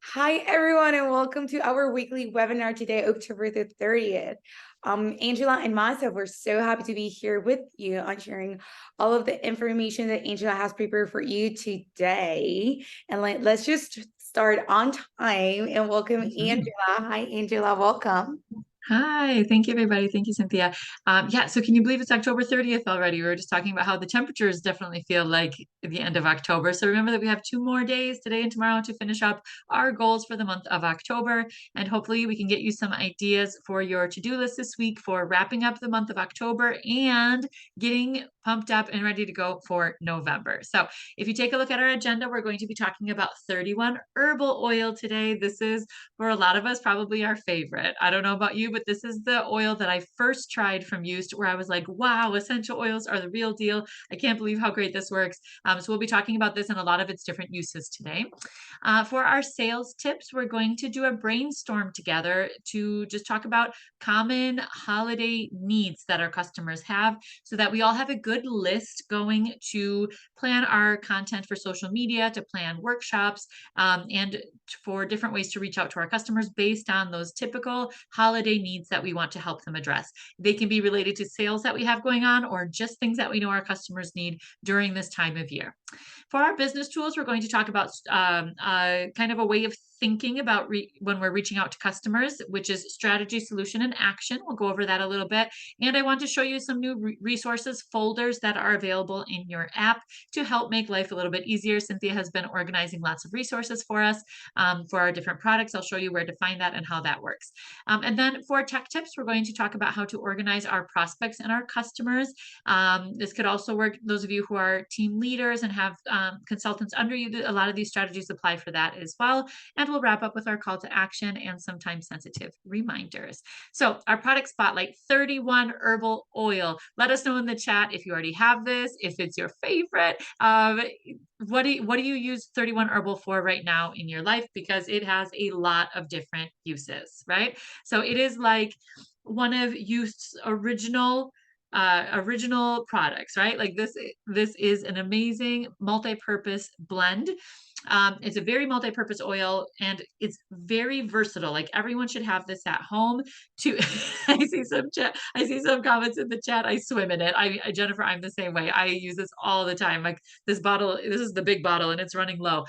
Hi, everyone, and welcome to our weekly webinar today, October the 30th. Angela and myself, we're so happy to be here with you on sharing all of the information that Angela has prepared for you today. And let's just start on time and welcome Angela. Mhm. Hi, Angela, welcome. Hi, thank you, everybody. Thank you, Cynthia. Yeah, so can you believe it's October 30th already? We were just talking about how the temperatures definitely feel like the end of October. So remember that we have 2 more days, today and tomorrow, to finish up our goals for the month of October. And hopefully we can get you some ideas for your to-do list this week for wrapping up the month of October and getting pumped up and ready to go for November. So if you take a look at our agenda, we're going to be talking about 31 herbal oil today. This is, for a lot of us, probably our favorite. I don't know about you, but this is the oil that I first tried from Used where I was like, wow, essential oils are the real deal. I can't believe how great this works. So we'll be talking about this and a lot of its different uses today. For our sales tips, we're going to do a brainstorm together to just talk about common holiday needs that our customers have so that we all have a good list going to plan our content for social media, to plan workshops, and for different ways to reach out to our customers based on those typical holiday needs that we want to help them address. They can be related to sales that we have going on or just things that we know our customers need during this time of year. For our business tools, we're going to talk about kind of a way of thinking about when we're reaching out to customers, which is strategy, solution, and action. We'll go over that a little bit. And I want to show you some new resources, folders that are available in your app to help make life a little bit easier. Cynthia has been organizing lots of resources for us for our different products. I'll show you where to find that and how that works. And then for tech tips, we're going to talk about how to organize our prospects and our customers. This could also work, those of you who are team leaders and have consultants under you, a lot of these strategies apply for that as well. And we'll wrap up with our call to action and some time sensitive reminders. So our product spotlight, 31 herbal oil. Let us know in the chat if you already have this, if it's your favorite. What do you use 31 herbal for right now in your life? Because it has a lot of different uses, right? So it is like one of Youth's original products, right? Like this is an amazing multi-purpose blend. It's a very multi-purpose oil and it's very versatile. Like everyone should have this at home to I see some comments in the chat. I swim in it. Jennifer, I'm the same way. I use this all the time. Like this bottle, this is the big bottle and it's running low.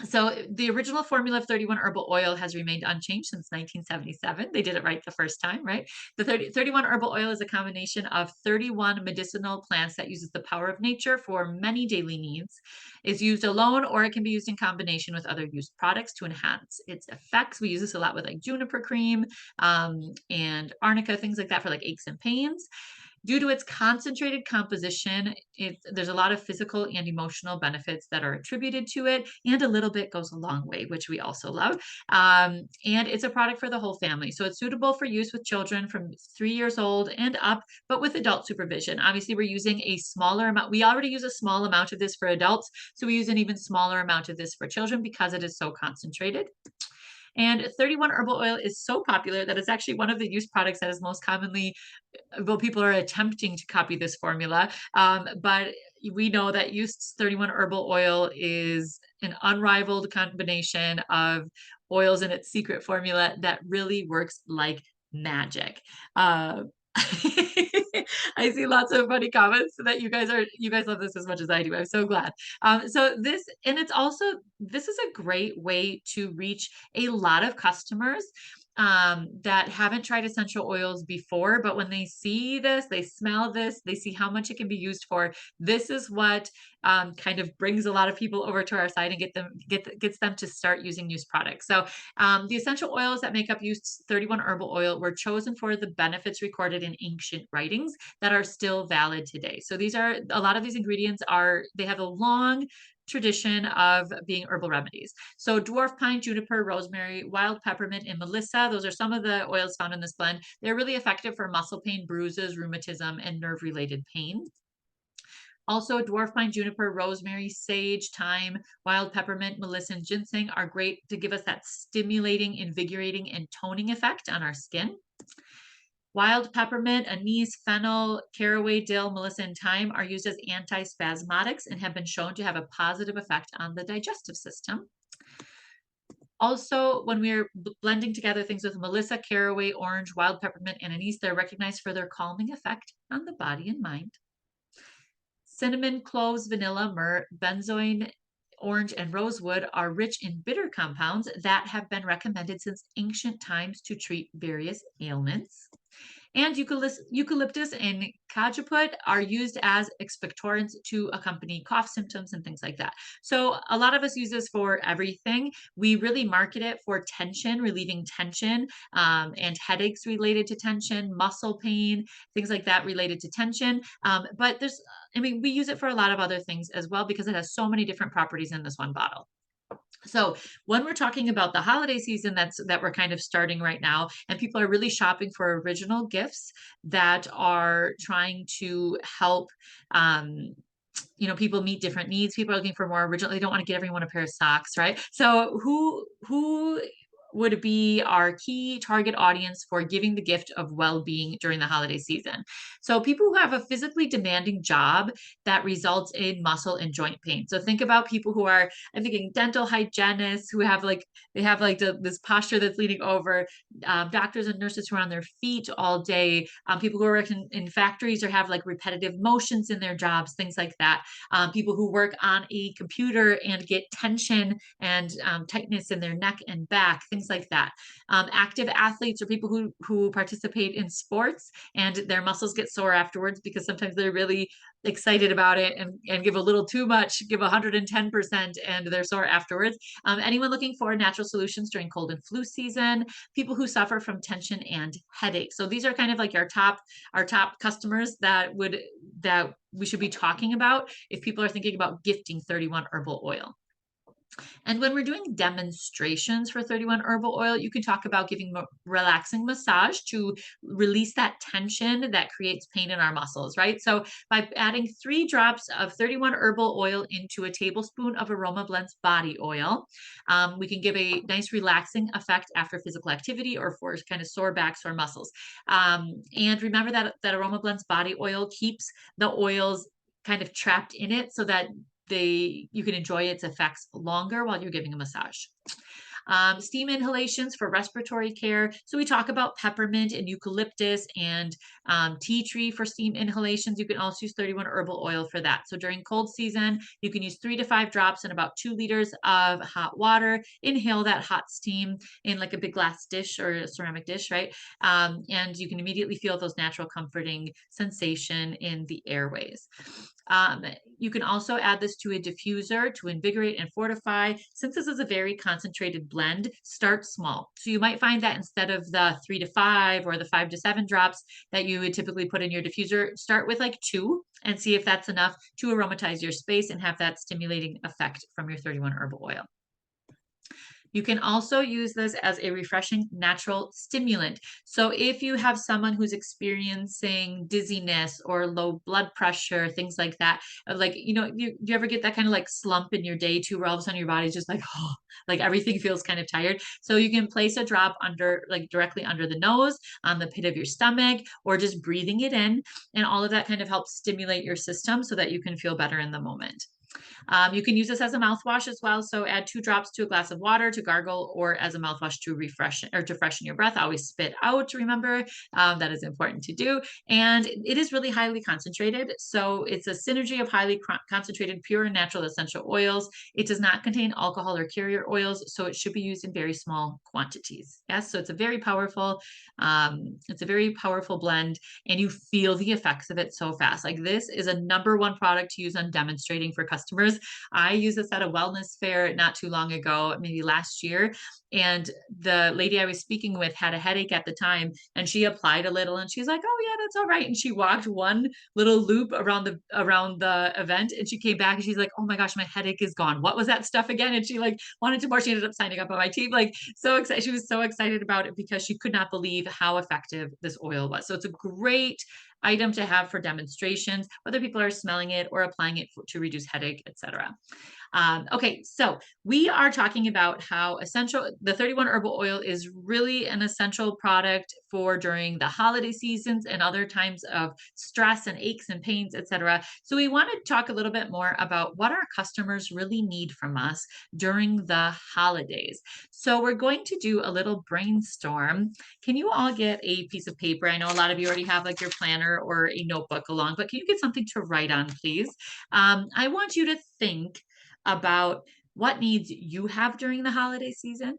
So the original formula of 31 herbal oil has remained unchanged since 1977. They did it right the first time, right? The 31 herbal oil is a combination of 31 medicinal plants that uses the power of nature for many daily needs. It's used alone or it can be used in combination with other used products to enhance its effects. We use this a lot with like juniper cream and arnica, things like that for like aches and pains. Due to its concentrated composition, there's a lot of physical and emotional benefits that are attributed to it, and a little bit goes a long way, which we also love. And it's a product for the whole family. So it's suitable for use with children from 3 years old and up, but with adult supervision. Obviously, we're using a smaller amount. We already use a small amount of this for adults, so we use an even smaller amount of this for children because it is so concentrated. And 31 herbal oil is so popular that it's actually one of the use products that is most commonly, well, people are attempting to copy this formula. But we know that used 31 herbal oil is an unrivaled combination of oils in its secret formula that really works like magic. Uh, I see lots of funny comments that you guys love this as much as I do. I'm so glad. So this and it's also this is a great way to reach a lot of customers that haven't tried essential oils before, but when they see this, they smell this, they see how much it can be used for. This is what kind of brings a lot of people over to our site and gets them to start using used products. So the essential oils that make up used 31 herbal oil were chosen for the benefits recorded in ancient writings that are still valid today. So these are a lot of these ingredients are they have a long tradition of being herbal remedies. So dwarf pine, juniper, rosemary, wild peppermint, and melissa, those are some of the oils found in this blend. They're really effective for muscle pain, bruises, rheumatism, and nerve-related pain. Also, dwarf pine, juniper, rosemary, sage, thyme, wild peppermint, melissa, and ginseng are great to give us that stimulating, invigorating, and toning effect on our skin. Wild peppermint, anise, fennel, caraway, dill, melissa, and thyme are used as antispasmodics and have been shown to have a positive effect on the digestive system. Also, when we're blending together things with Melissa, caraway, orange, wild peppermint, and anise, they're recognized for their calming effect on the body and mind. Cinnamon, cloves, vanilla, myrrh, benzoin, orange, and rosewood are rich in bitter compounds that have been recommended since ancient times to treat various ailments. And eucalyptus and cajeput are used as expectorants to accompany cough symptoms and things like that. So a lot of us use this for everything. We really market it for tension, relieving tension, and headaches related to tension, muscle pain, things like that related to tension. But I mean, we use it for a lot of other things as well because it has so many different properties in this one bottle. So when we're talking about the holiday season that we're kind of starting right now, and people are really shopping for original gifts that are trying to help people meet different needs. People are looking for more original. They don't want to get everyone a pair of socks, right? So who would be our key target audience for giving the gift of well-being during the holiday season? So people who have a physically demanding job that results in muscle and joint pain. So think about people who are, I'm thinking dental hygienists who have this posture that's leaning over, doctors and nurses who are on their feet all day, people who are working in factories or have like repetitive motions in their jobs, things like that. People who work on a computer and get tension and tightness in their neck and back, things like that. Active athletes or people who participate in sports and their muscles get sore afterwards because sometimes they're really excited about it and give a little too much, give 110%, and they're sore afterwards. Anyone looking for natural solutions during cold and flu season, people who suffer from tension and headaches. So these are kind of like our top customers that we should be talking about if people are thinking about gifting 31 herbal oil. And when we're doing demonstrations for 31 herbal oil, you can talk about giving relaxing massage to release that tension that creates pain in our muscles, right? So by adding 3 drops of 31 herbal oil into a tablespoon of Aroma Blends body oil, we can give a nice relaxing effect after physical activity or for kind of sore backs or muscles. And remember that Aroma Blends body oil keeps the oils kind of trapped in it so that you can enjoy its effects longer while you're giving a massage. Steam inhalations for respiratory care. So we talk about peppermint and eucalyptus and tea tree for steam inhalations. You can also use 31 herbal oil for that. So during cold season, you can use 3 to 5 drops in about 2 liters of hot water. Inhale that hot steam in like a big glass dish or a ceramic dish, right? And you can immediately feel those natural comforting sensation in the airways. You can also add this to a diffuser to invigorate and fortify. Since this is a very concentrated blend, start small. So you might find that instead of the 3 to 5 or the 5 to 7 drops that you would typically put in your diffuser, start with like 2 and see if that's enough to aromatize your space and have that stimulating effect from your 31 herbal oil. You can also use this as a refreshing natural stimulant. So if you have someone who's experiencing dizziness or low blood pressure, things like that, like, you ever get that kind of like slump in your day too, where all of a sudden your body's just like, oh, like everything feels kind of tired. So you can place a drop like directly under the nose, on the pit of your stomach, or just breathing it in. And all of that kind of helps stimulate your system so that you can feel better in the moment. You can use this as a mouthwash as well. So add 2 drops to a glass of water to gargle or as a mouthwash to refresh or to freshen your breath. Always spit out, remember, that is important to do. And it is really highly concentrated. So it's a synergy of highly concentrated, pure and natural essential oils. It does not contain alcohol or carrier oils, so it should be used in very small quantities. Yes, so it's a very powerful blend, and you feel the effects of it so fast. Like this is a #1 product to use on demonstrating for customers. I used this at a wellness fair not too long ago, maybe last year. And the lady I was speaking with had a headache at the time, and she applied a little and she's like, oh yeah, that's all right. And she walked one little loop around the event, and she came back and she's like, oh my gosh, my headache is gone. What was that stuff again? And she like wanted to more. She ended up signing up on my team. Like so excited. She was so excited about it because she could not believe how effective this oil was. So it's a great item to have for demonstrations, whether people are smelling it or applying it to reduce headache, etc. Okay, so we are talking about how the 31 herbal oil is really an essential product for during the holiday seasons and other times of stress and aches and pains, etc. So we want to talk a little bit more about what our customers really need from us during the holidays. So we're going to do a little brainstorm. Can you all get a piece of paper? I know a lot of you already have like your planner or a notebook along, but can you get something to write on, please? I want you to think about what needs you have during the holiday season,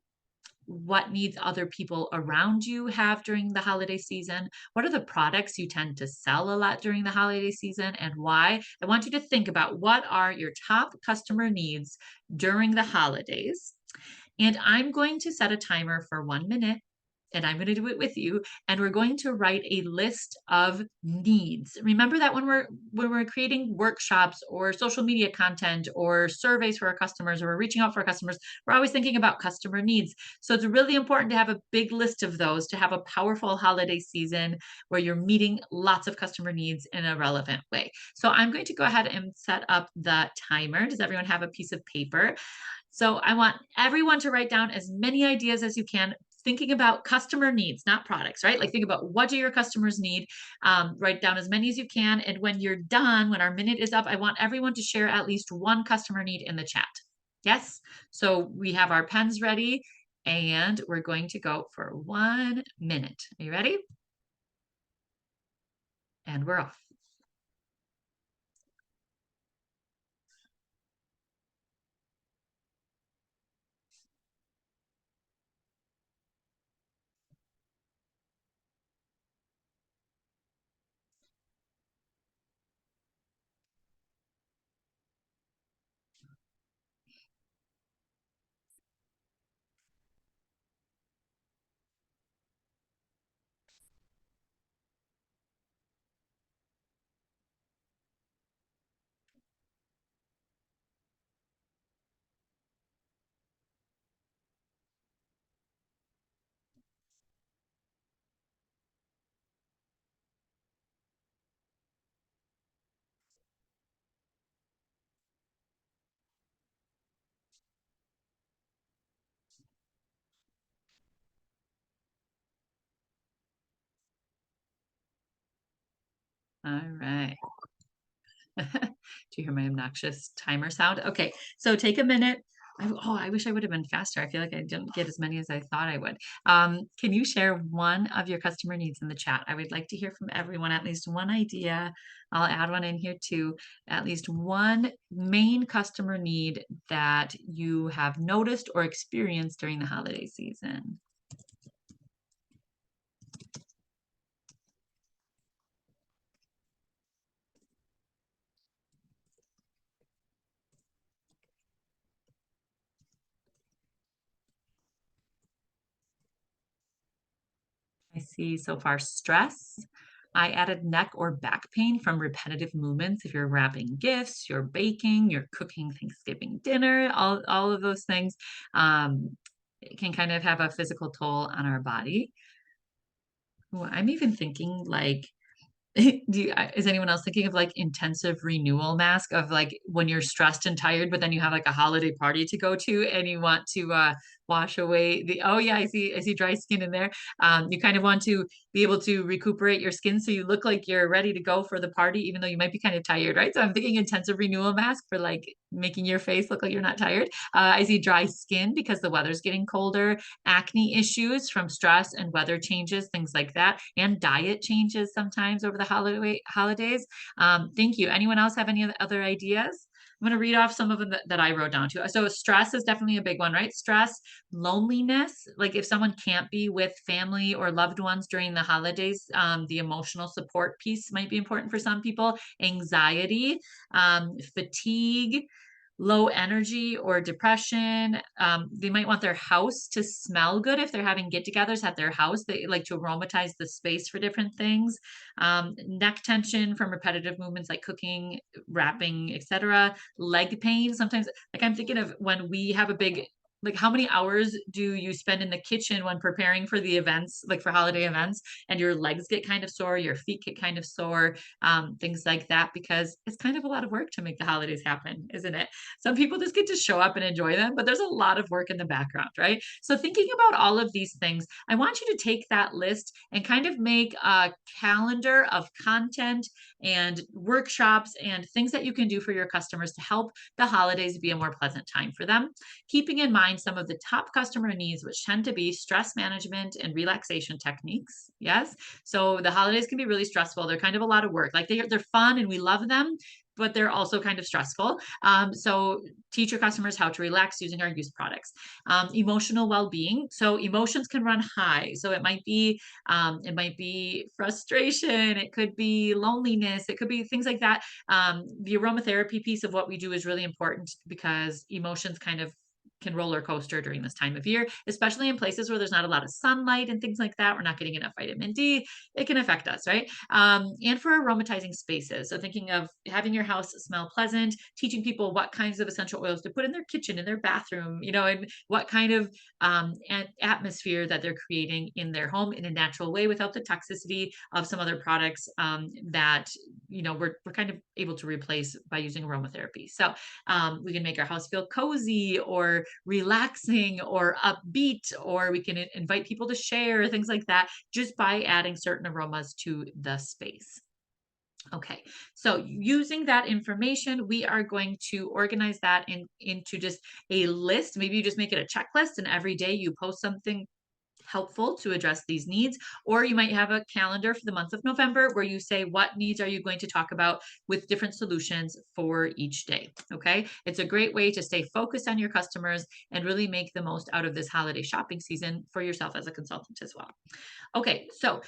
what needs other people around you have during the holiday season, what are the products you tend to sell a lot during the holiday season, and why. I want you to think about what are your top customer needs during the holidays. And I'm going to set a timer for 1 minute, and I'm going to do it with you. And we're going to write a list of needs. Remember that when we're creating workshops or social media content or surveys for our customers, or we're reaching out for our customers, we're always thinking about customer needs. So it's really important to have a big list of those to have a powerful holiday season where you're meeting lots of customer needs in a relevant way. So I'm going to go ahead and set up the timer. Does everyone have a piece of paper? So I want everyone to write down as many ideas as you can, thinking about customer needs, not products, right? Like think about what do your customers need, write down as many as you can. And when you're done, when our minute is up, I want everyone to share at least one customer need in the chat. Yes? So we have our pens ready and we're going to go for 1 minute. Are you ready? And we're off. All right. Do you hear my obnoxious timer sound? Okay, so take a minute. I wish I would have been faster. I feel like I didn't get as many as I thought I would. Can you share one of your customer needs in the chat? I would like to hear from everyone, at least one idea. I'll add one in here too. At least one main customer need that you have noticed or experienced during the holiday season. I see so far stress. I added neck or back pain from repetitive movements. If you're wrapping gifts, you're baking, you're cooking Thanksgiving dinner, all of those things it can kind of have a physical toll on our body. Ooh, I'm even thinking like is anyone else thinking of like intensive renewal mask of like when you're stressed and tired, but then you have like a holiday party to go to and you want to wash away oh yeah, I see dry skin in there. You kind of want to be able to recuperate your skin so you look like you're ready to go for the party, even though you might be kind of tired, right? So I'm thinking intensive renewal mask for like making your face look like you're not tired. I see dry skin because the weather's getting colder, acne issues from stress and weather changes, things like that, and diet changes sometimes over the holidays. Thank you. Anyone else have any other ideas? I'm going to read off some of them that I wrote down too. So stress is definitely a big one, right? Stress, loneliness, like if someone can't be with family or loved ones during the holidays, the emotional support piece might be important for some people. Anxiety, fatigue, low energy or depression. They might want their house to smell good if they're having get-togethers at their house. They like to aromatize the space for different things. Neck tension from repetitive movements like cooking, wrapping, etc. Leg pain. Sometimes, like I'm thinking of when we have a big like how many hours do you spend in the kitchen when preparing for the events, like for holiday events, and your legs get kind of sore, your feet get kind of sore, things like that, because it's kind of a lot of work to make the holidays happen, isn't it? Some people just get to show up and enjoy them, but there's a lot of work in the background, right? So thinking about all of these things, I want you to take that list and kind of make a calendar of content and workshops and things that you can do for your customers to help the holidays be a more pleasant time for them, keeping in mind some of the top customer needs, which tend to be stress management and relaxation techniques. Yes. So the holidays can be really stressful. They're kind of a lot of work. Like they're fun and we love them, but they're also kind of stressful. So teach your customers how to relax using our use products. Emotional well-being. So emotions can run high. So it might be frustration. It could be loneliness. It could be things like that. The aromatherapy piece of what we do is really important because emotions kind of can roller coaster during this time of year, especially in places where there's not a lot of sunlight and things like that. We're not getting enough vitamin D. It can affect us, right? And for aromatizing spaces. So thinking of having your house smell pleasant, teaching people what kinds of essential oils to put in their kitchen, in their bathroom, and what kind of atmosphere that they're creating in their home in a natural way without the toxicity of some other products that we're kind of able to replace by using aromatherapy. So we can make our house feel cozy or relaxing or upbeat, or we can invite people to share things like that just by adding certain aromas to the space. Okay, so using that information, we are going to organize that into just a list. Maybe you just make it a checklist, and every day you post something helpful to address these needs. Or you might have a calendar for the month of November where you say, what needs are you going to talk about with different solutions for each day? Okay. It's a great way to stay focused on your customers and really make the most out of this holiday shopping season for yourself as a consultant as well. Okay. So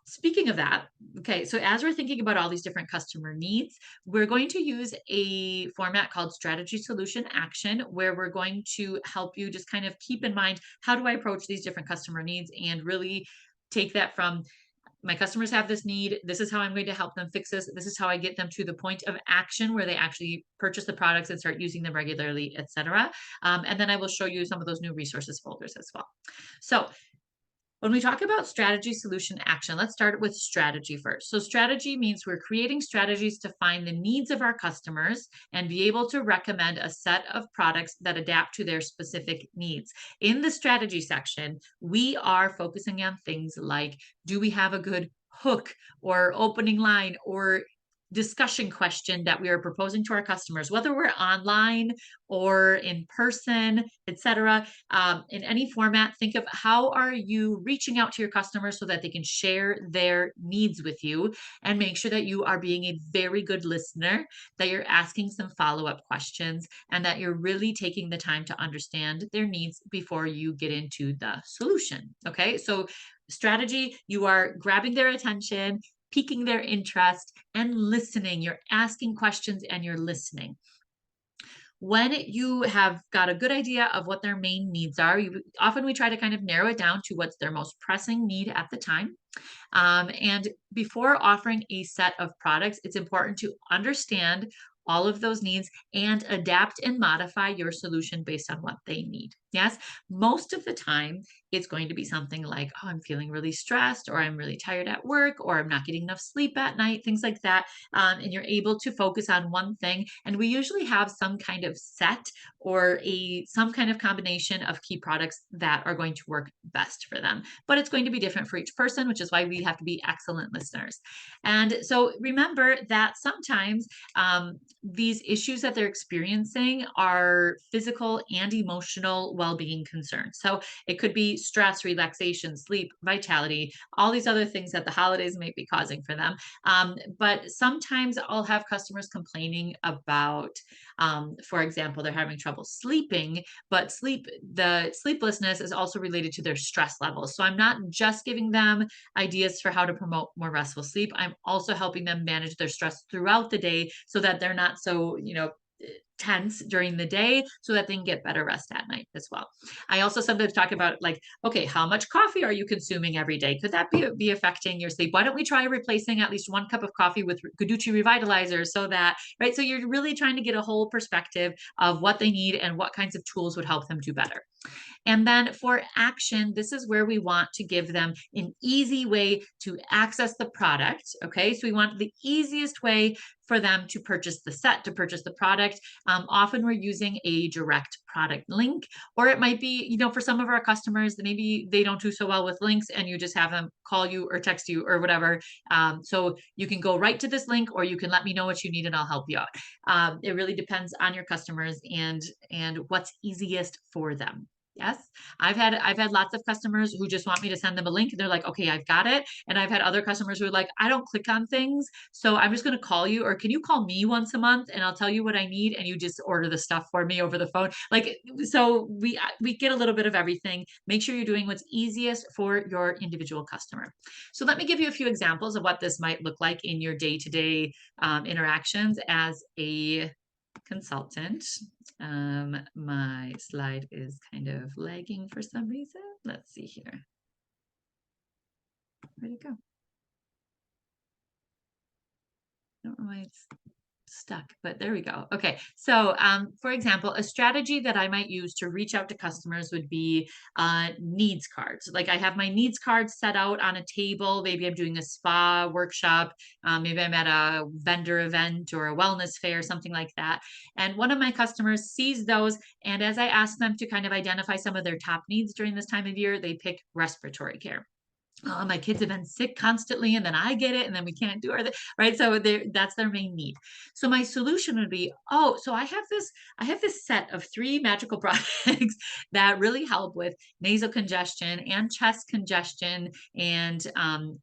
speaking of that, okay, so as we're thinking about all these different customer needs, we're going to use a format called strategy, solution, action, where we're going to help you just kind of keep in mind, how do I approach these different customer needs, and really take that from my customers have this need. This is how I'm going to help them fix this. This is how I get them to the point of action where they actually purchase the products and start using them regularly, etc. And then I will show you some of those new resources folders as well. So when we talk about strategy, solution, action, let's start with strategy first. So strategy means we're creating strategies to find the needs of our customers and be able to recommend a set of products that adapt to their specific needs. In the strategy section, we are focusing on things like, do we have a good hook or opening line or discussion question that we are proposing to our customers, whether we're online or in person, etc. In any format, think of how are you reaching out to your customers so that they can share their needs with you, and make sure that you are being a very good listener, that you're asking some follow-up questions, and that you're really taking the time to understand their needs before you get into the solution. Okay, so strategy, you are grabbing their attention, piquing their interest, and listening. You're asking questions and you're listening. When you have got a good idea of what their main needs are, often we try to kind of narrow it down to what's their most pressing need at the time. And before offering a set of products, it's important to understand all of those needs and adapt and modify your solution based on what they need. Yes, most of the time it's going to be something like, oh, I'm feeling really stressed, or I'm really tired at work, or I'm not getting enough sleep at night, things like that. And you're able to focus on one thing. And we usually have some kind of set or some kind of combination of key products that are going to work best for them. But it's going to be different for each person, which is why we have to be excellent listeners. And so remember that sometimes these issues that they're experiencing are physical and emotional well-being concerns. So it could be stress, relaxation, sleep, vitality, all these other things that the holidays may be causing for them. But sometimes I'll have customers complaining about, for example, they're having trouble sleeping, but the sleeplessness is also related to their stress levels. So I'm not just giving them ideas for how to promote more restful sleep. I'm also helping them manage their stress throughout the day so that they're not so, tense during the day, so that they can get better rest at night as well. I also sometimes talk about, like, okay, how much coffee are you consuming every day? Could that be affecting your sleep? Why don't we try replacing at least 1 cup of coffee with Guducci revitalizers, so that, right? So you're really trying to get a whole perspective of what they need and what kinds of tools would help them do better. And then for action, this is where we want to give them an easy way to access the product. Okay, so we want the easiest way for them to purchase the set, to purchase the product. Often we're using a direct product link, or it might be, for some of our customers, maybe they don't do so well with links and you just have them call you or text you or whatever. So you can go right to this link, or you can let me know what you need and I'll help you out. It really depends on your customers and what's easiest for them. Yes. I've had lots of customers who just want me to send them a link. They're like, okay, I've got it. And I've had other customers who are like, I don't click on things. So I'm just going to call you, or can you call me once a month and I'll tell you what I need and you just order the stuff for me over the phone. Like, so we get a little bit of everything. Make sure you're doing what's easiest for your individual customer. So let me give you a few examples of what this might look like in your day-to-day interactions as a consultant. My slide is kind of lagging for some reason. Let's see here. Where'd it go? I don't know why it's stuck, but there we go. Okay. So, for example, a strategy that I might use to reach out to customers would be needs cards. Like I have my needs cards set out on a table. Maybe I'm doing a spa workshop. Maybe I'm at a vendor event or a wellness fair, something like that. And one of my customers sees those. And as I ask them to kind of identify some of their top needs during this time of year, they pick respiratory care. Oh, my kids have been sick constantly, and then I get it, and then we can't do our right. So that's their main need. So my solution would be, oh, so I have this set of three magical products that really help with nasal congestion and chest congestion, and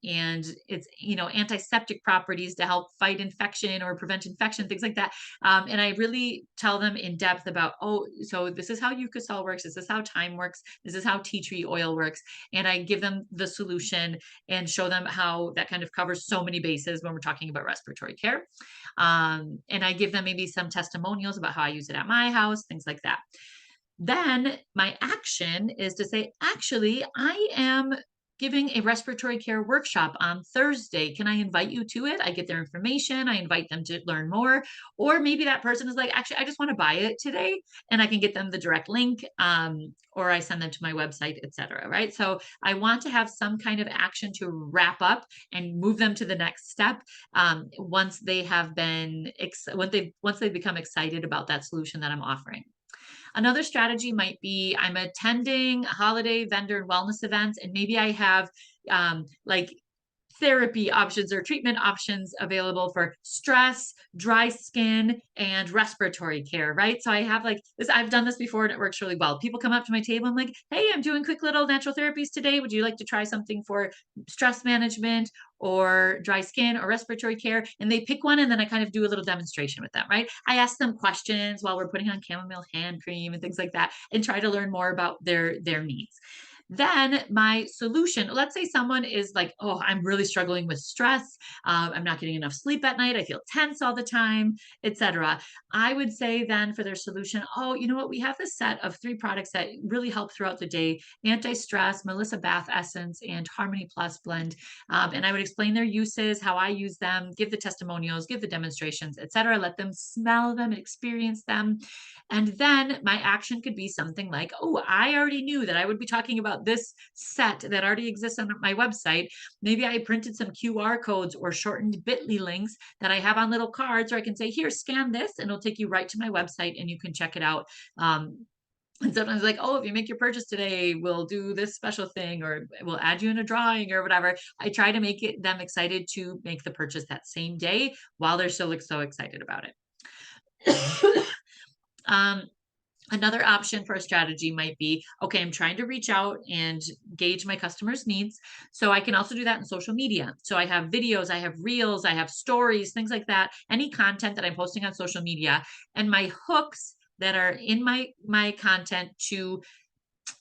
it's antiseptic properties to help fight infection or prevent infection, things like that. And I really tell them in depth about, oh, so this is how Eucosol works, this is how thyme works, this is how tea tree oil works, and I give them the solution and show them how that kind of covers so many bases when we're talking about respiratory care. And I give them maybe some testimonials about how I use it at my house, things like that. Then my action is to say, actually, I am giving a respiratory care workshop on Thursday. Can I invite you to it? I get their information. I invite them to learn more. Or maybe that person is like, actually, I just want to buy it today, and I can get them the direct link, or I send them to my website, etc. Right. So I want to have some kind of action to wrap up and move them to the next step, once they have been, once they become excited about that solution that I'm offering. Another strategy might be I'm attending holiday vendor and wellness events, and maybe I have like therapy options or treatment options available for stress, dry skin, and respiratory care, right? So I have like this, I've done this before and it works really well. People come up to my table, I'm like, hey, I'm doing quick little natural therapies today. Would you like to try something for stress management or dry skin or respiratory care? And they pick one, and then I kind of do a little demonstration with them, right? I ask them questions while we're putting on chamomile hand cream and things like that, and try to learn more about their needs. Then my solution, let's say someone is like, oh, I'm really struggling with stress. I'm not getting enough sleep at night. I feel tense all the time, etc. I would say then for their solution, oh, you know what? We have this set of three products that really help throughout the day: anti-stress, Melissa Bath Essence, and Harmony Plus Blend. And I would explain their uses, how I use them, give the testimonials, give the demonstrations, etc. Let them smell them and experience them. And then my action could be something like, oh, I already knew that I would be talking about this set that already exists on my website. Maybe I printed some QR codes or shortened bit.ly links that I have on little cards, or I can say, here, scan this, and it'll take you right to my website and you can check it out. And sometimes like, oh, if you make your purchase today, we'll do this special thing, or we'll add you in a drawing or whatever. I try to make them excited to make the purchase that same day while they're still so excited about it. Um, Another option for a strategy might be, okay, I'm trying to reach out and gauge my customers' needs. So I can also do that in social media. So I have videos, I have reels, I have stories, things like that, any content that I'm posting on social media, and my hooks that are in my content to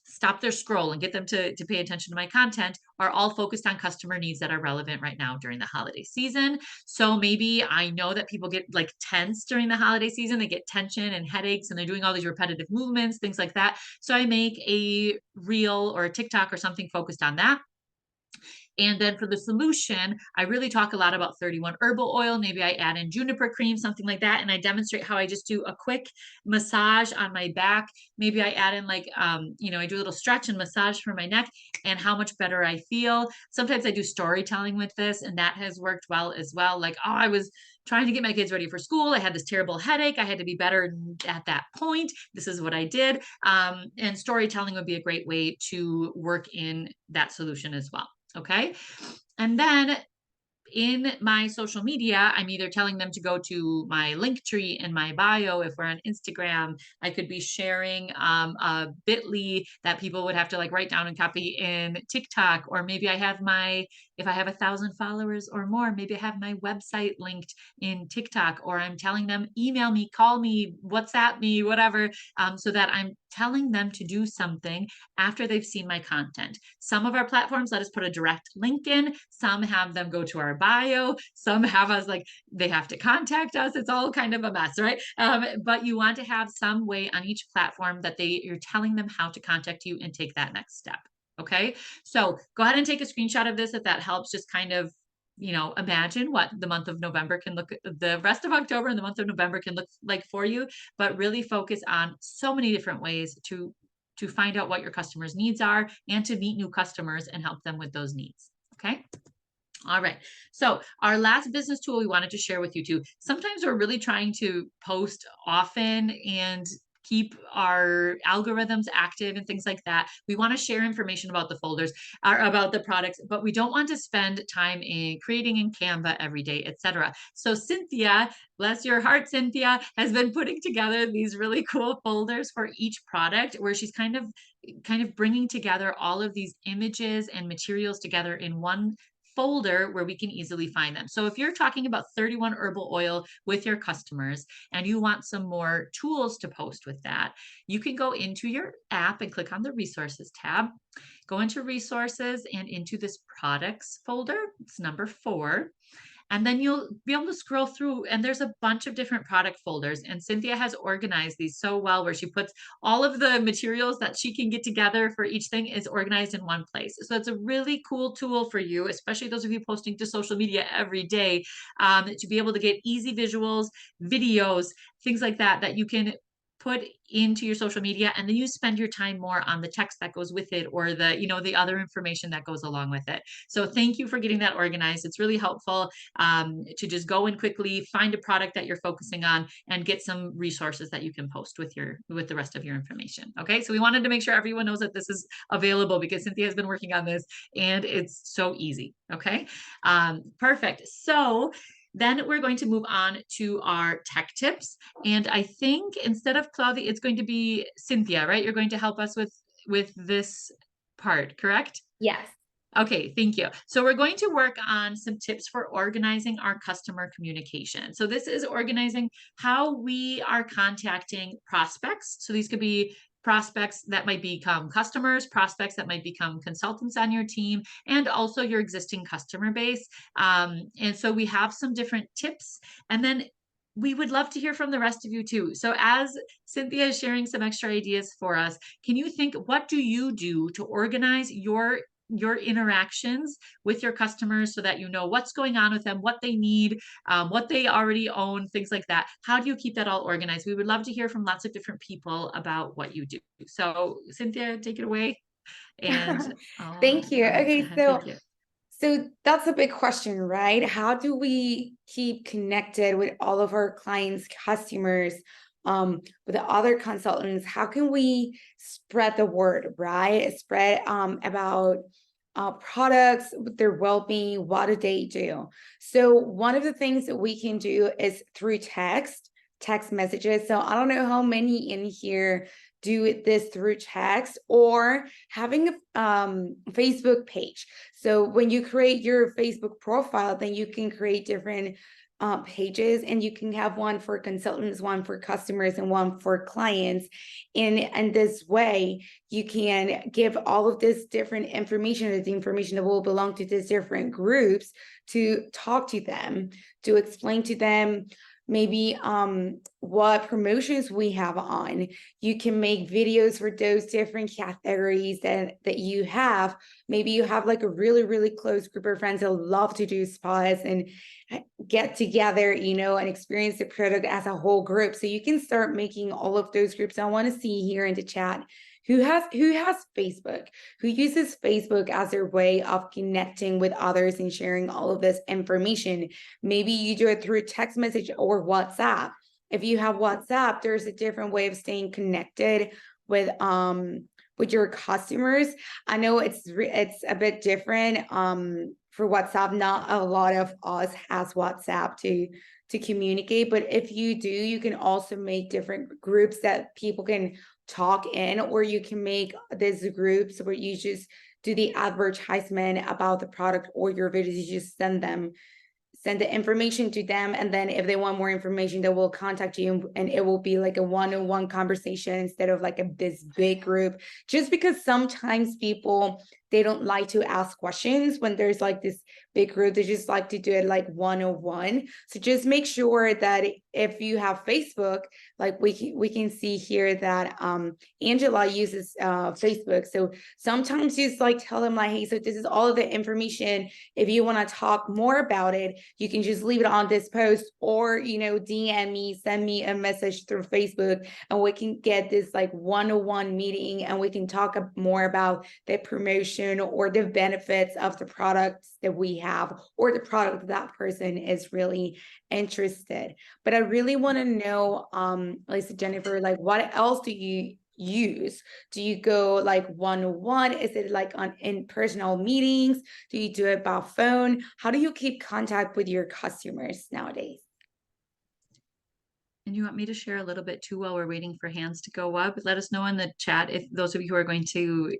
stop their scroll and get them to pay attention to my content are all focused on customer needs that are relevant right now during the holiday season. So maybe I know that people get like tense during the holiday season. They get tension and headaches, and they're doing all these repetitive movements, things like that. So I make a reel or a TikTok or something focused on that. And then for the solution, I really talk a lot about 31 herbal oil. Maybe I add in juniper cream, something like that. And I demonstrate how I just do a quick massage on my back. Maybe I add in like, I do a little stretch and massage for my neck and how much better I feel. Sometimes I do storytelling with this, and that has worked well as well. Like, oh, I was trying to get my kids ready for school. I had this terrible headache. I had to be better at that point. This is what I did. And storytelling would be a great way to work in that solution as well. Okay. And then in my social media, I'm either telling them to go to my link tree in my bio. If we're on Instagram, I could be sharing a bit.ly that people would have to like write down and copy in TikTok. Or maybe if I have 1,000 followers or more, maybe I have my website linked in TikTok, or I'm telling them, email me, call me, WhatsApp me, whatever, so that I'm telling them to do something after they've seen my content. Some of our platforms let us put a direct link in, some have them go to our bio, some have us like they have to contact us. It's all kind of a mess, right? But you want to have some way on each platform that you're telling them how to contact you and take that next step. Okay. So go ahead and take a screenshot of this if that helps. Just kind of imagine what the month of November can look, the rest of October and the month of November can look like for you, but really focus on so many different ways to find out what your customers' needs are and to meet new customers and help them with those needs. Okay. All right. So our last business tool we wanted to share with you too. Sometimes we're really trying to post often and keep our algorithms active and things like that. We want to share information about the folders or about the products, but we don't want to spend time in creating in Canva every day, etc. So Cynthia, bless your heart, Cynthia, has been putting together these really cool folders for each product where she's kind of bringing together all of these images and materials together in one folder where we can easily find them. So if you're talking about 31 herbal oil with your customers and you want some more tools to post with that, you can go into your app and click on the resources tab, go into resources and into this products folder. It's number 4. And then you'll be able to scroll through, and there's a bunch of different product folders. And Cynthia has organized these so well, where she puts all of the materials that she can get together for each thing is organized in one place. So it's a really cool tool for you, especially those of you posting to social media every day, to be able to get easy visuals, videos, things like that, that you can put into your social media, and then you spend your time more on the text that goes with it, or the other information that goes along with it. So thank you for getting that organized. It's really helpful to just go in quickly, find a product that you're focusing on, and get some resources that you can post with the rest of your information. Okay, so we wanted to make sure everyone knows that this is available because Cynthia has been working on this and it's so easy. Okay, perfect. So then we're going to move on to our tech tips. And I think instead of Claudia, it's going to be Cynthia, right? You're going to help us with this part, correct? Yes. Okay, thank you. So we're going to work on some tips for organizing our customer communication. So this is organizing how we are contacting prospects. So these could be prospects that might become customers, prospects that might become consultants on your team, and also your existing customer base. And so we have some different tips, and then we would love to hear from the rest of you too. So as Cynthia is sharing some extra ideas for us, can you think, what do you do to organize your interactions with your customers so that you know what's going on with them, what they need, what they already own, things like that? How do you keep that all organized? We would love to hear from lots of different people about what you do. So Cynthia, take it away. And Thank you. Okay, thank you. so that's a big question, right? How do we keep connected with all of our clients, customers, with the other consultants? How can we spread the word, right? Spread about products, their well-being, what do they do? So one of the things that we can do is through text messages. So I don't know how many in here do this through text, or having a Facebook page. So when you create your Facebook profile, then you can create different pages, and you can have one for consultants, one for customers, and one for clients. And this way, you can give all of this different information, the information that will belong to these different groups, to talk to them, to explain to them maybe what promotions we have on. You can make videos for those different categories that you have. Maybe you have like a really, really close group of friends that love to do spas and get together, and experience the product as a whole group. So you can start making all of those groups. I want to see here in the chat who has Facebook, who uses Facebook as their way of connecting with others and sharing all of this information. Maybe you do it through text message or WhatsApp. If you have WhatsApp, there's a different way of staying connected with your customers. I know it's a bit different for WhatsApp. Not a lot of us has WhatsApp to communicate, but if you do, you can also make different groups that people can talk in, or you can make these groups where you just do the advertisement about the product or your videos. You just send the information to them, and then if they want more information, they will contact you, and it will be like a one-on-one conversation instead of like this big group. Just because sometimes people, they don't like to ask questions when there's like this big group. They just like to do it like one-on-one. So just make sure that if you have Facebook, like we can see here that Angela uses Facebook. So sometimes just like tell them like, hey, so this is all of the information. If you want to talk more about it, you can just leave it on this post, or DM me, send me a message through Facebook, and we can get this like one-on-one meeting, and we can talk more about the promotion or the benefits of the products that we have, or the product that person is really interested. But I really want to know, Lisa, Jennifer, like what else do you use? Do you go like one-on-one? Is it like in personal meetings? Do you do it by phone? How do you keep contact with your customers nowadays? And you want me to share a little bit too while we're waiting for hands to go up? Let us know in the chat if those of you who are going to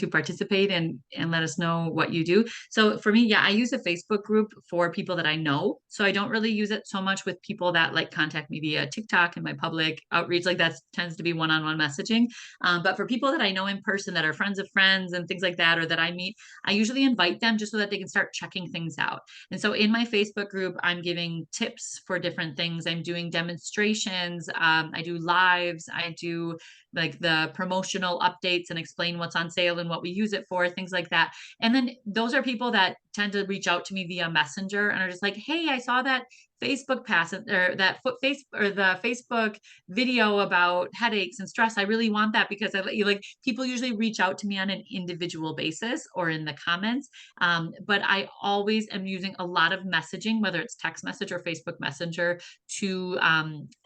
participate, and let us know what you do. So for me, yeah, I use a Facebook group for people that I know. So I don't really use it so much with people that like contact me via TikTok and my public outreach. Like that tends to be one-on-one messaging. But for people that I know in person that are friends of friends and things like that, or that I meet, I usually invite them just so that they can start checking things out. And so in my Facebook group, I'm giving tips for different things. I'm doing demonstrations. I do lives. I do like the promotional updates and explain what's on sale and what we use it for, things like that. And then those are people that tend to reach out to me via Messenger and are just like, hey, I saw that Facebook pass or that foot face or the Facebook video about headaches and stress. I really want that because I like people usually reach out to me on an individual basis or in the comments. But I always am using a lot of messaging, whether it's text message or Facebook Messenger, to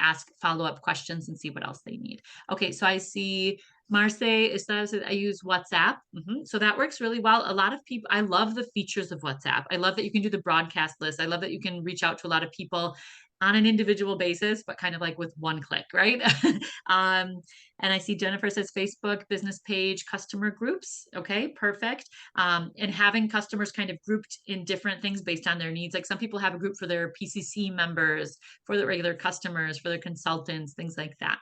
ask follow-up questions and see what else they need. Okay, so I see Marce says I use WhatsApp. So that works really well. A lot of people, I love the features of WhatsApp. I love that you can do the broadcast list. I love that you can reach out to a lot of people on an individual basis, but kind of like with one click, right? um, and I see Jennifer says Facebook business page, customer groups. Okay, perfect. And having customers kind of grouped in different things based on their needs. Like some people have a group for their PCC members, for the regular customers, for their consultants, things like that.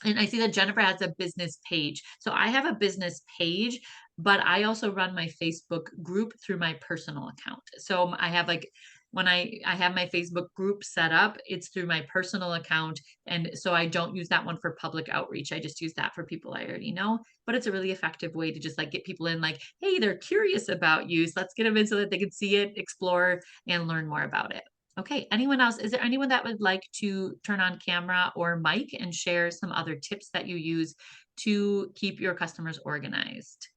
And I see that Jennifer has a business page. So I have a business page, but I also run my Facebook group through my personal account. So I have like when I have my Facebook group set up, it's through my personal account. And so I don't use that one for public outreach. I just use that for people I already know. But it's a really effective way to just like get people in like, hey, they're curious about you. So let's get them in so that they can see it, explore, and learn more about it. Okay, anyone else? Is there anyone that would like to turn on camera or mic and share some other tips that you use to keep your customers organized?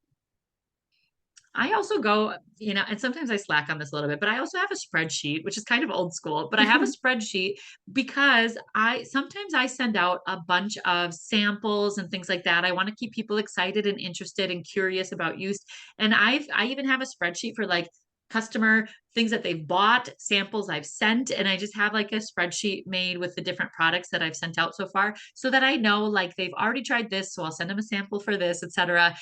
I also go, and sometimes I slack on this a little bit, but I also have a spreadsheet, which is kind of old school, but I have a spreadsheet because sometimes I send out a bunch of samples and things like that. I want to keep people excited and interested and curious about use. And I even have a spreadsheet for like customer things that they've bought, samples I've sent, and I just have like a spreadsheet made with the different products that I've sent out so far so that I know like they've already tried this, so I'll send them a sample for this, etc.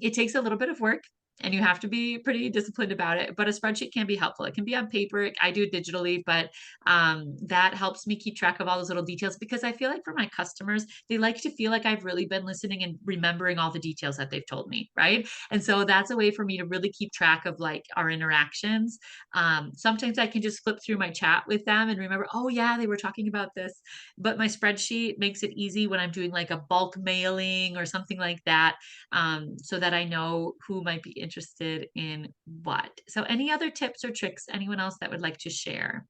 It takes a little bit of work. and you have to be pretty disciplined about it. But a spreadsheet can be helpful. It can be on paper. I do it digitally, but that helps me keep track of all those little details because I feel like for my customers, they like to feel like I've really been listening and remembering all the details that they've told me, right? And so that's a way for me to really keep track of like our interactions. Sometimes I can just flip through my chat with them and remember, oh yeah, they were talking about this. But my spreadsheet makes it easy when I'm doing like a bulk mailing or something like that, so that I know who might be interested in what. So, any other tips or tricks anyone else that would like to share?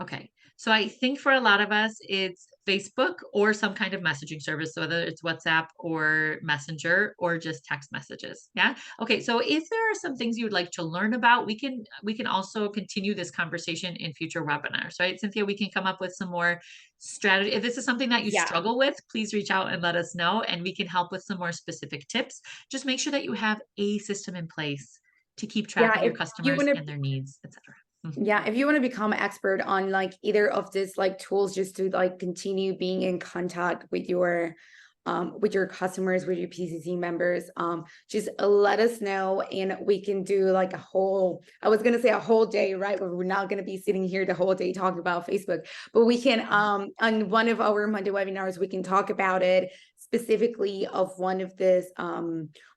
Okay. So I think for a lot of us, it's Facebook or some kind of messaging service, so whether it's WhatsApp or Messenger or just text messages. Yeah. Okay. So if there are some things you would like to learn about, we can also continue this conversation in future webinars, right? Cynthia, we can come up with some more strategy. If this is something that you Yeah. struggle with, please reach out and let us know, and we can help with some more specific tips. Just make sure that you have a system in place to keep track Yeah. of your If you customers want to and their needs, etc. Yeah, if you want to become an expert on like either of these like tools just to like continue being in contact with your customers, with your PCC members, just let us know and we can do like a whole, I was gonna say a whole day, right? But we're not gonna be sitting here the whole day talking about Facebook. But we can on one of our Monday webinars, we can talk about it specifically of one of this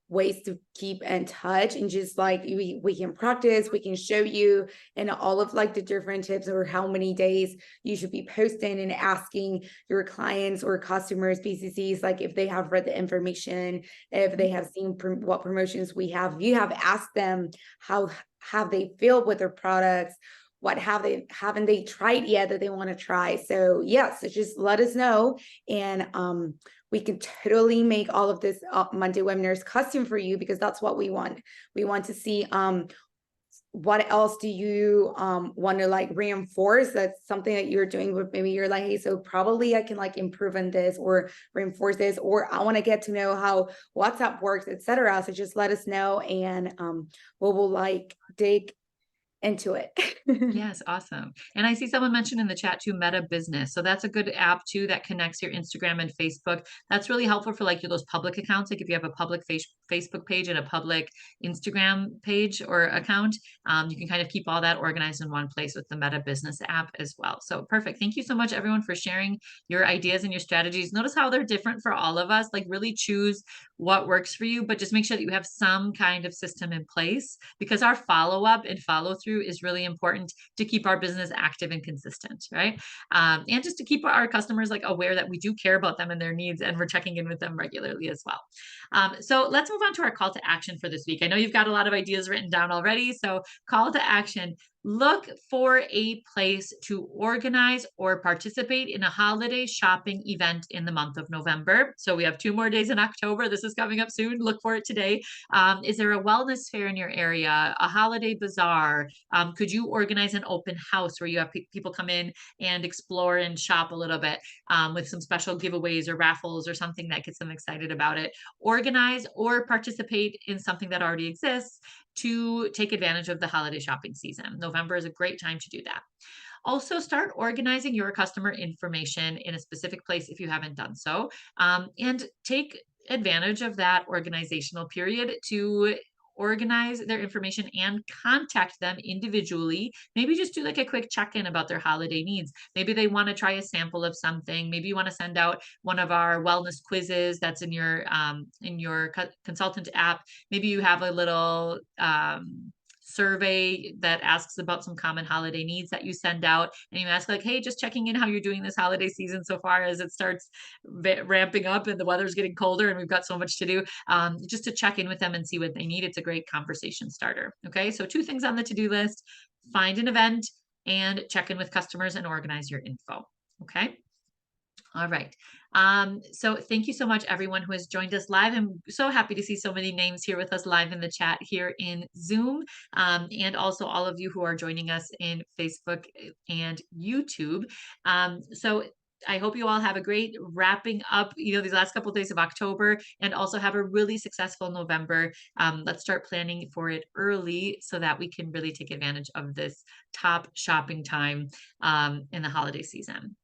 ways to keep in touch and just like we can practice, we can show you and all of like the different tips or how many days you should be posting and asking your clients or customers, PCCs, like if they have read the information, if they have seen what promotions we have, if you have asked them how have they feel with their products, what haven't they tried yet that they want to try. So yes, so just let us know and we can totally make all of this Monday webinars custom for you because that's what we want. We want to see what else do you want to like reinforce that's something that you're doing but maybe you're like, hey, so probably I can like improve on this or reinforce this, or I want to get to know how WhatsApp works, etc. So just let us know and we'll like dig into it. Yes, awesome. And I see someone mentioned in the chat too, Meta Business. So that's a good app too that connects your Instagram and Facebook. That's really helpful for like those public accounts. Like if you have a public Facebook page and a public Instagram page or account, you can kind of keep all that organized in one place with the Meta Business app as well. So perfect. Thank you so much, everyone, for sharing your ideas and your strategies. Notice how they're different for all of us. Like really choose what works for you, but just make sure that you have some kind of system in place because our follow up and follow through is really important to keep our business active and consistent, right? And just to keep our customers like aware that we do care about them and their needs, and we're checking in with them regularly as well. So let's move on to our call to action for this week. I know you've got a lot of ideas written down already. So call to action. Look for a place to organize or participate in a holiday shopping event in the month of November. So we have 2 more days in October. This is coming up soon. Look for it today. Is there a wellness fair in your area, a holiday bazaar? Could you organize an open house where you have people come in and explore and shop a little bit, with some special giveaways or raffles or something that gets them excited about it? Organize or participate in something that already exists to take advantage of the holiday shopping season. November is a great time to do that. Also, start organizing your customer information in a specific place if you haven't done so, and take advantage of that organizational period to organize their information and contact them individually. Maybe just do like a quick check-in about their holiday needs. Maybe they want to try a sample of something. Maybe you want to send out one of our wellness quizzes that's in your consultant app. Maybe you have a little survey that asks about some common holiday needs that you send out, and you ask like, hey, just checking in how you're doing this holiday season so far as it starts ramping up and the weather's getting colder and we've got so much to do, just to check in with them and see what they need. It's a great conversation starter. Okay, so 2 things on the to-do list: find an event and check in with customers and organize your info. Okay. All right. So thank you so much, everyone who has joined us live. I'm so happy to see so many names here with us live in the chat here in Zoom, and also all of you who are joining us in Facebook and YouTube. So I hope you all have a great wrapping up, these last couple of days of October, and also have a really successful November. Let's start planning for it early so that we can really take advantage of this top shopping time in the holiday season.